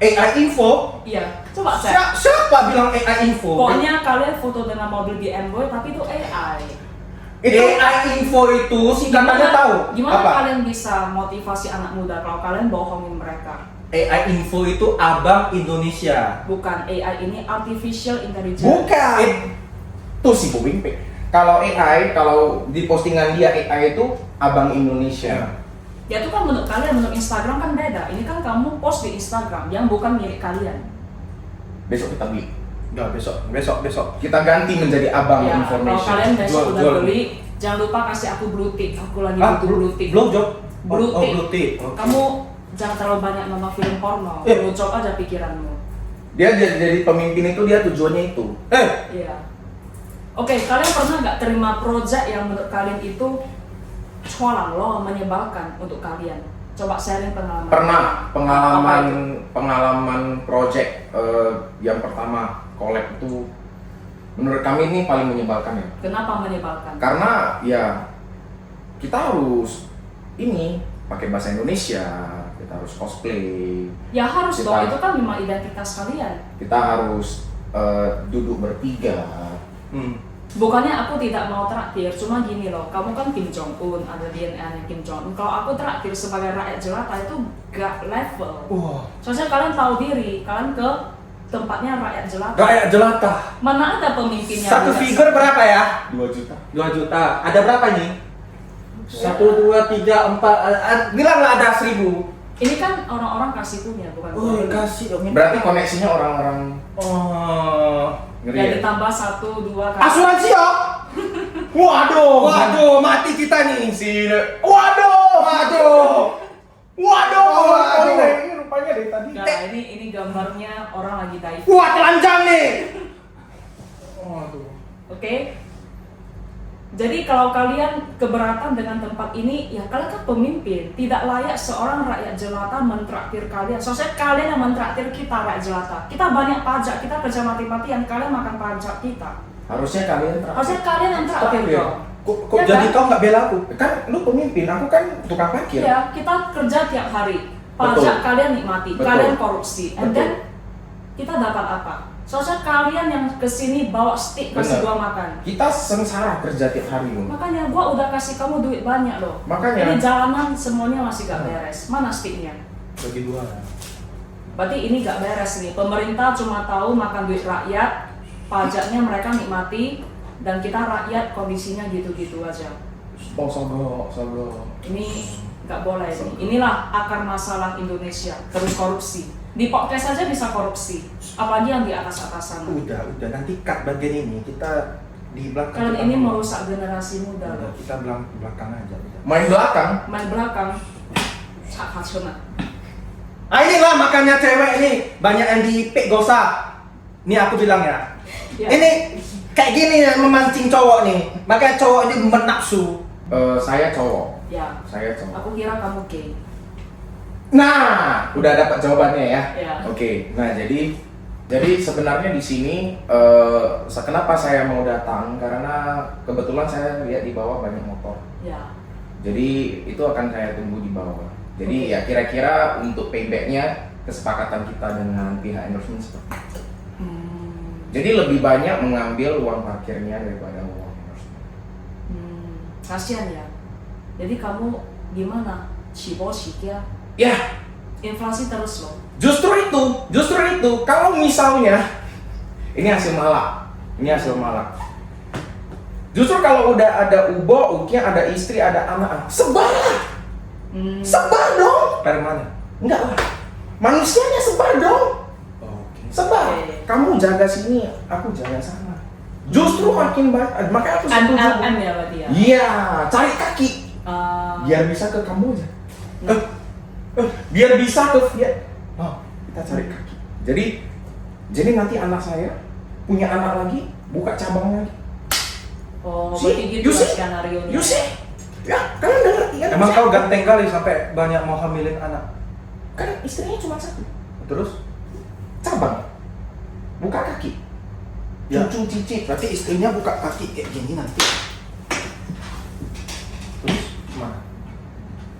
AI info? Iya, coba cek. Siapa bilang AI info? Pokoknya kalian foto dengan mobil BMW tapi itu AI. Itu AI info itu singkatannya tahu. Gimana apa? kalian bisa motivasi anak muda kalau kalian bohongin mereka? AI info itu Abang Indonesia. Bukan, AI ini artificial intelligence. Bukan. Tuh si Bu Wimpe. Kalau AI, kalau di postingan dia AI itu Abang Indonesia. Ya itu kan menurut kalian, menurut Instagram kan beda. Ini kan kamu post di Instagram yang bukan milik kalian. Besok kita beli. Enggak, besok. Kita ganti menjadi Abang Ya, kalau Information. kalian besok udah Jual. beli, jangan lupa kasih aku blue tick. Aku lagi Ah, butuh blue tick. Blue job. Blue tick. Blue tick. Oke. Kamu jangan terlalu banyak nonton film porno. Lucok aja pikiranmu. Dia jadi pemimpin itu dia tujuannya itu. Iya. Oke, kalian pernah nggak terima project yang menurut kalian itu loh menyebalkan untuk kalian? Coba sharing pengalaman. Pernah Apa itu? pengalaman project yang pertama collab itu menurut kami ini paling menyebalkan ya. Kenapa menyebalkan? Karena ya kita harus ini pakai bahasa Indonesia, kita harus cosplay, Ya harus Kita- dong, itu kan memang identitas kalian. kita harus duduk bertiga. Bukannya aku tidak mau traktir, cuma gini loh, kamu kan Kim Jong Un, ada DNA-nya Kim Jong Un. Kalau aku traktir sebagai rakyat jelata itu gak level. Wah, Soalnya kalian tahu diri, kalian ke tempatnya rakyat jelata. rakyat jelata. Mana ada pemimpinnya? Satu Tidak- figur berapa ya? 2 juta. 2 juta. Ada berapa nih? 1, 2, 3, 4. Bilanglah ada 1000. Ini kan orang-orang kasih punya, bukan Oh, orang. kasih dong. Berarti koneksinya orang-orang Oh. ngeri Ya ya? ditambah 1-2 kali. Asuransi ya? Waduh, mati kita nih. Waduh. Ini rupanya dari tadi. Nah, ini gambarnya orang lagi dive. Wah, telanjang nih. Waduh. Oke. Jadi kalau kalian keberatan dengan tempat ini, ya kalian kan pemimpin. Tidak layak seorang rakyat jelata mentraktir kalian. Soalnya kalian yang mentraktir kita rakyat jelata. Kita banyak pajak, kita kerja mati-matian, kalian makan pajak kita. Harusnya kalian Harusnya kalian yang traktir Traktir. dong. Kok Ya jadi kan? kau nggak bela aku? Kan lu pemimpin, aku kan tukang parkir. Ya, kita kerja tiap hari. Pajak Betul. kalian nikmati, Betul. kalian korupsi. And Betul. then kita dapat apa? Soalnya kalian yang kesini bawa stick kasih Bener. gua makan. Kita sengsara kerja tiap hari lu. Makanya gua udah kasih kamu duit banyak loh. Makanya. Ini jalanan semuanya masih gak beres. Mana sticknya? Bagi 2. Berarti ini gak beres nih. Pemerintah cuma tahu makan duit rakyat, pajaknya mereka nikmati, dan kita rakyat kondisinya gitu-gitu aja. Oh, sogo. Ini gak boleh nih. Inilah akar masalah Indonesia, terus korupsi. Di podcast aja bisa korupsi, apalagi yang di atas-atasan. Udah, nanti cut bagian ini. Kita di belakang. Kalian kita ini ngomong. merusak generasi muda Udah, loh. kita belakang aja. Main belakang. Main belakang, cak hacuna. Ah, inilah makanya cewek ini banyak yang dipik gosah. Ini aku bilang ya. Ya. Ini kayak gini ya memancing cowok nih. Makanya cowok ini bernafsu. Saya cowok. Ya, Saya cowok. aku kira kamu gay. Nah, udah dapat jawabannya ya. Ya. Oke. Nah, jadi sebenarnya di sini kenapa saya mau datang karena kebetulan saya lihat di bawah banyak motor. Ya. Jadi itu akan saya tunggu di bawah. Jadi ya kira-kira untuk paybacknya kesepakatan kita dengan pihak endorsement seperti itu. Jadi lebih banyak mengambil uang parkirnya daripada uang endorsement. Kasihan ya. Jadi kamu gimana? Cibo ya. Ya, Inflasi terus loh. justru itu. Kalau misalnya ini hasil malak. Justru kalau udah ada ubo, uknya ada istri, ada anak, sebar dong. Dari mana? Enggak lah. Manusianya sebar dong. Oke. Sebar. Oke. Kamu jaga sini, aku jaga sana. Justru makin banyak. Makanya aku setuju. MLM ya berarti ya. Iya, cari kaki. Uh, Biar bisa ke kamu aja. nah, Biar bisa ke Viet. Oh, kita cari kaki. Jadi nanti anak saya punya anak lagi, buka cabang lagi. oh, See? berarti gitu You lah see? skenario-nya. You see? Ya, kalian udah ngerti kan? Emang kau ganteng kali sampai banyak mau hamilin anak. Kan istrinya cuma satu. Terus? Cabang. Buka kaki. Ya. Cucu cicit. Berarti istrinya buka kaki kayak gini nanti. Terus Mana?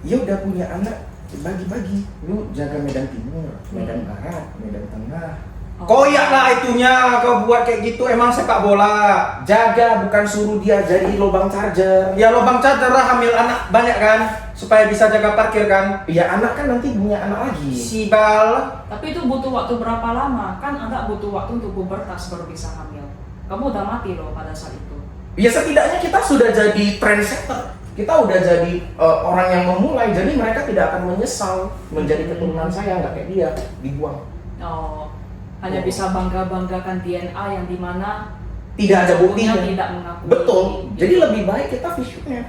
ya udah punya anak, bagi-bagi. Lu jaga Medan Timur, Medan Barat, Medan Tengah. Koyak lah itunya kau buat kayak gitu, emang sepak bola. Jaga, bukan suruh dia jadi lubang charger. Ya lubang charger lah, hamil anak banyak kan, supaya bisa jaga parkir kan. Ya anak kan nanti punya anak lagi. Sibal. Tapi itu butuh waktu berapa lama? Kan Anda butuh waktu untuk pubertas baru bisa hamil. Kamu udah mati loh pada saat itu. Ya setidaknya kita sudah jadi trendsetter. Kita udah jadi orang yang memulai, jadi mereka tidak akan menyesal menjadi keturunan saya, nggak kayak dia, dibuang. Hanya bisa bangga-banggakan DNA yang dimana Tidak ada sesungguhnya buktinya. tidak mengakui. Betul. Gitu. Jadi lebih baik kita visioner.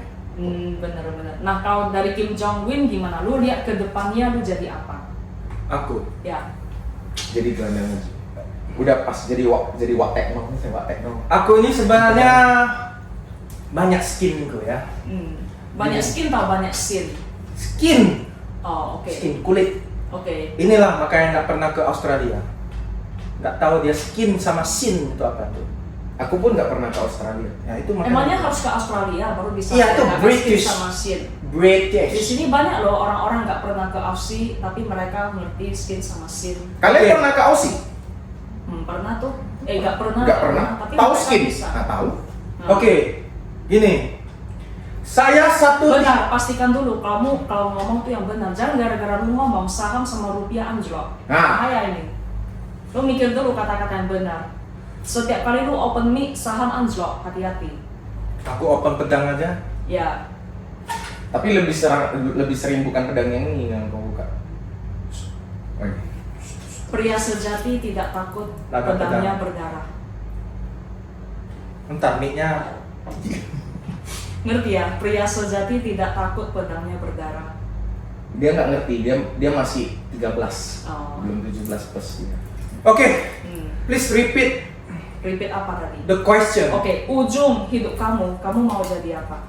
Bener-bener. Nah kalau dari Kim Jong Un gimana? Lu lihat ke depannya lu jadi apa? Aku. Ya. Jadi gelandang aja. Udah pas jadi watekno, saya watekno. Aku ini sebenarnya banyak skinku ya. Banyak skin tau banyak sin. Skin. Oh oke. Skin kulit. Oke. Inilah makanya nggak pernah ke Australia. Nggak tahu dia skin sama sin itu apa tuh. Aku pun nggak pernah ke Australia. Ya itu makanya. Emangnya harus ke Australia baru bisa Iya, itu bedakan British. skin sama sin. Di British. sini banyak loh orang-orang nggak pernah ke Aussie tapi mereka ngerti skin sama sin. Kalian Oke. pernah ke Aussie? Pernah tuh? Nggak pernah. Nggak pernah. Tapi Tahu mereka skin? bisa. Nggak tahu. Nah. Oke, gini. Saya satu. Benar, pastikan dulu kamu kalau ngomong tuh yang benar. Jangan gara-gara lu ngomong saham sama rupiah anjlok. Nah. Bahaya ini. Lu mikir dulu kata-kata yang benar. Setiap kali lu open mic saham anjlok, hati-hati. Aku open pedang aja. Ya. Tapi lebih sering bukan pedang yang ini yang kau buka. Pria sejati tidak takut Laga pedangnya pedang. berdarah. Entar mic-nya. Ngerti ya? Pria sejati tidak takut pedangnya berdarah. Dia nggak ngerti, dia masih 13, Oh. belum 17 plus dia. Oke, Hmm. please repeat Repeat apa tadi? the question. Oke, ujung hidup kamu mau jadi apa?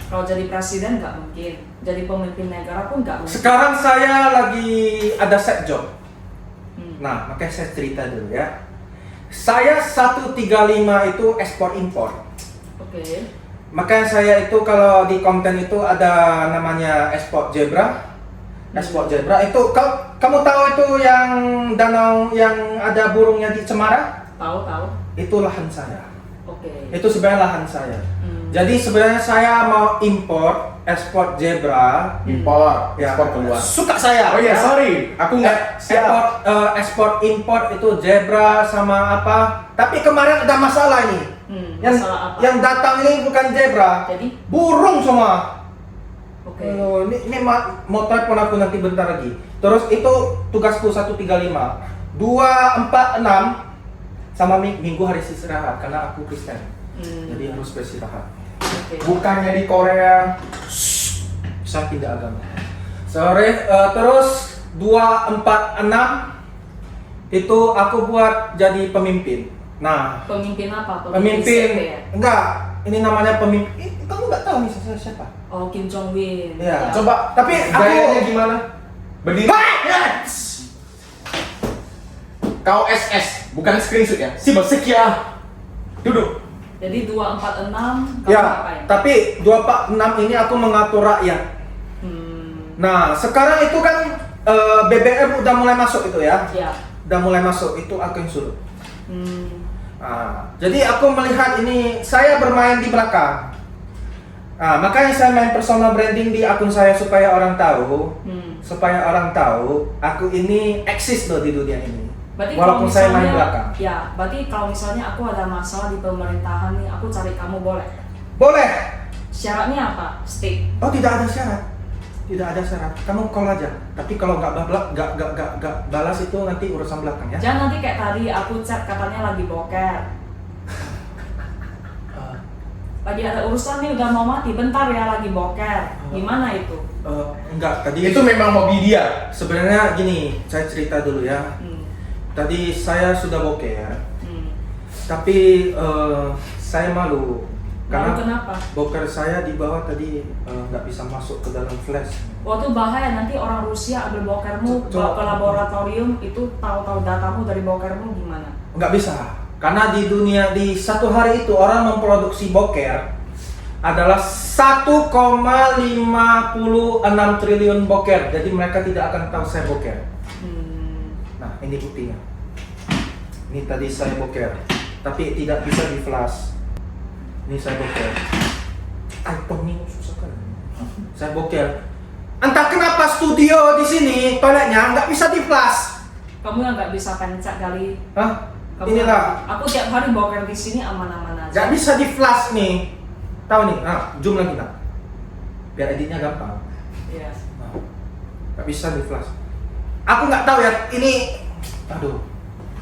Kalau jadi presiden nggak mungkin, jadi pemimpin negara pun nggak mungkin. Sekarang saya lagi ada set job. Hmm. Nah, makanya saya cerita dulu ya. Saya 135 itu ekspor impor. Oke. Makanya saya itu kalau di konten itu ada namanya ekspor zebra. Ekspor zebra itu kamu tahu itu yang danau yang ada burungnya di Cemara? Tahu. Itu lahan saya. Oke. Itu sebenarnya lahan saya. Hmm. Jadi sebenarnya saya mau impor ekspor zebra. Impor, Ya, ekspor keluar. suka saya. Oh iya, ya. sorry, aku nggak siap. Ekspor impor itu zebra sama apa? Tapi kemarin ada masalah ini. Masalah apa? Yang datang ini bukan zebra, Jadi, burung semua. oke. Ini mau telepon aku nanti bentar lagi. Terus itu tugasku 135, 246 sama minggu hari istirahat karena aku Kristen. Jadi harus beristirahat. Oke. Bukannya di Korea. Saya pindah agama. Terus 246 itu aku buat jadi pemimpin. Nah, Pemimpin apa? pemimpin sekte ya? enggak, ini namanya pemimpin. Kamu nggak tahu nih saya siapa? Oh, Kim Jong Un. Iya. Coba, Tapi aku gayanya gimana? Berdiri. Kau SS, bukan screenshot ya? Si bersekia. Duduk. Jadi 246 kamu ya, ngapain? tapi 246 ini aku mengatur rakyat. Nah, sekarang itu kan BBM udah mulai masuk itu ya. Ya. Udah mulai masuk, itu aku yang suruh. Hmm. Nah, jadi aku melihat ini, saya bermain di belakang. Nah, makanya saya main personal branding di akun saya supaya orang tahu, supaya orang tahu aku ini eksis loh di dunia ini. Berarti Walaupun kalau saya main misalnya- belakang. Ya, berarti kalau misalnya aku ada masalah di pemerintahan nih, aku cari kamu boleh? Boleh. Syaratnya apa? Stick. Oh, tidak ada syarat. Tidak ada syarat. Kamu call aja. Tapi kalau nggak balas itu nanti urusan belakang ya. Jangan nanti kayak tadi aku chat katanya lagi boker. Lagi ada urusan nih udah mau mati, bentar ya lagi boker. Gimana itu? Enggak, tadi Itu memang hobi dia. sebenarnya gini, saya cerita dulu ya. Tadi saya sudah boker, tapi saya malu karena kenapa? boker saya di bawah tadi nggak bisa masuk ke dalam flash. Waktu bahaya nanti orang Rusia ambil bokermu, bawa ke laboratorium itu tahu-tahu datamu dari bokermu gimana? Nggak bisa, karena di dunia di satu hari itu orang memproduksi boker adalah 1,56 triliun boker. Jadi mereka tidak akan tahu saya boker. Nah, ini buktinya. Ini tadi saya boker, tapi tidak bisa di flash. Ini saya boker. iPhone ini susah kan? Saya boker. Entah kenapa studio di sini toiletnya nggak bisa di flash. Kamu yang nggak bisa pencet kali. Hah? Kamu Inilah. Aku tiap hari boker di sini aman-aman aja. Nggak bisa di flash nih. Tahu nih? Nah, zoom lagi nak. Biar editnya gampang. Iya. Nah, nggak bisa di flash. Aku nggak tahu ya. Ini, aduh.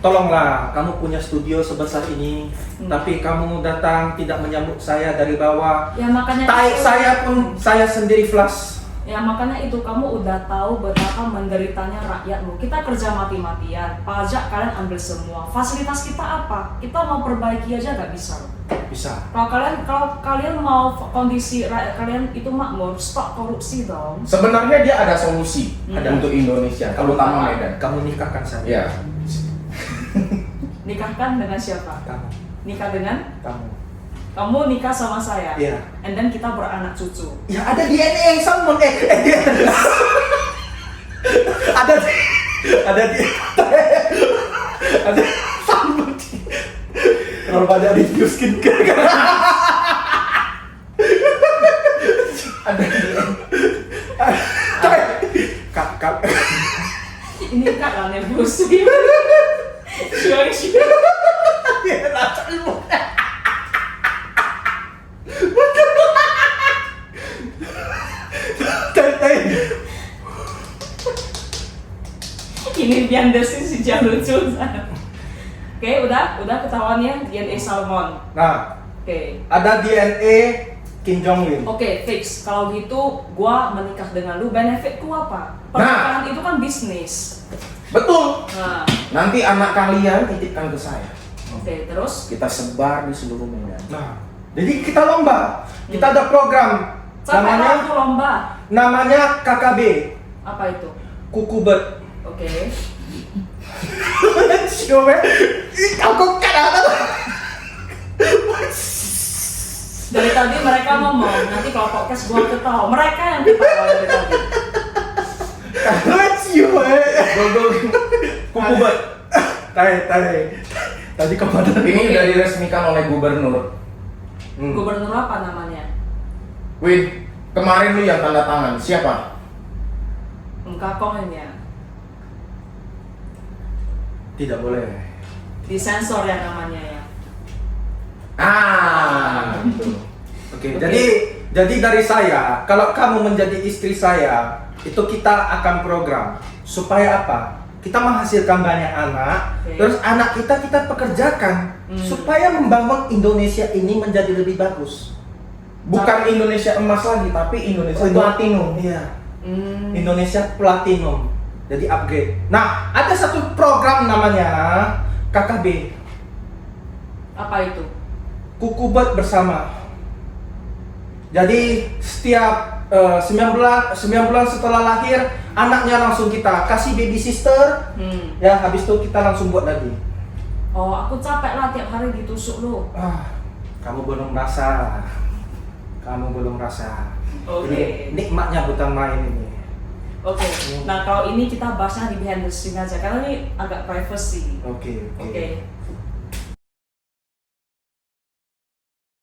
Tolonglah, kamu punya studio sebesar ini, tapi kamu datang tidak menyambut saya dari bawah. Ya makanya Tai itu- saya pun saya sendiri flash. Ya makanya itu kamu udah tahu betapa menderitanya rakyatmu. Kita kerja mati-matian, pajak kalian ambil semua. Fasilitas kita apa? Kita mau perbaiki aja nggak bisa loh. Bisa. Kalau kalian mau kondisi rakyat kalian itu makmur, stop korupsi dong. Sebenarnya dia ada solusi Ada. untuk Indonesia, terutama Medan. Kamu nikahkan saya. Ya, Nikahkan dengan siapa? Kamu. Nikah dengan? Kamu. Kamu nikah sama saya. Iya. And then kita beranak cucu. Ya ada DNA yang sama ada ada sama kalau pada review skincare kan ada kak Ini kak lah nebusi. Sure. Ini behind the scenes sih jangan lucu. Oke, udah ketahuan ya DNA salmon. nah Oke. ada DNA Kim Jong Un. Oke, fix. Kalau gitu, gua menikah dengan lu, benefitku apa? Pernikahan itu kan bisnis. betul. Nah, Nanti anak kalian titipkan ke saya. oke, terus Kita sebar di seluruh Medan. Nah, jadi kita lomba. Kita ada program sampai namanya aku lomba. KKB, Apa itu? Kukubet. Oke. Siapa? Aku kadang Dari tadi mereka ngomong, nanti kalau podcast gua ketawa. Mereka yang ketawa dari tadi. Kukubet. Tai. Tadi kemana? Ini udah diresmikan oleh gubernur. Gubernur apa namanya? Win, kemarin lu yang tanda tangan, siapa? Engkakongnya. Tidak boleh. Disensor ya namanya ya. Gitu. Oke, jadi dari saya, kalau kamu menjadi istri saya, itu kita akan program supaya apa? Kita menghasilkan banyak anak, Oke. terus anak kita pekerjakan supaya membangun Indonesia ini menjadi lebih bagus. Bukan Indonesia emas lagi, tapi Indonesia platinum. Iya. Hmm. Indonesia Platinum, jadi upgrade. Nah, ada satu program namanya KKB, Apa itu? Kukubet bersama. Jadi setiap 9 bulan setelah lahir, anaknya langsung kita kasih baby sister. Ya, habis itu kita langsung buat lagi. Oh, aku capek lah tiap hari ditusuk lu. Kamu belum rasa. Oke. Ini nikmatnya bukan main ini. Oke. Nah, kalau ini kita bahasnya di behind the scene aja karena ini agak privacy. Oke. Oke.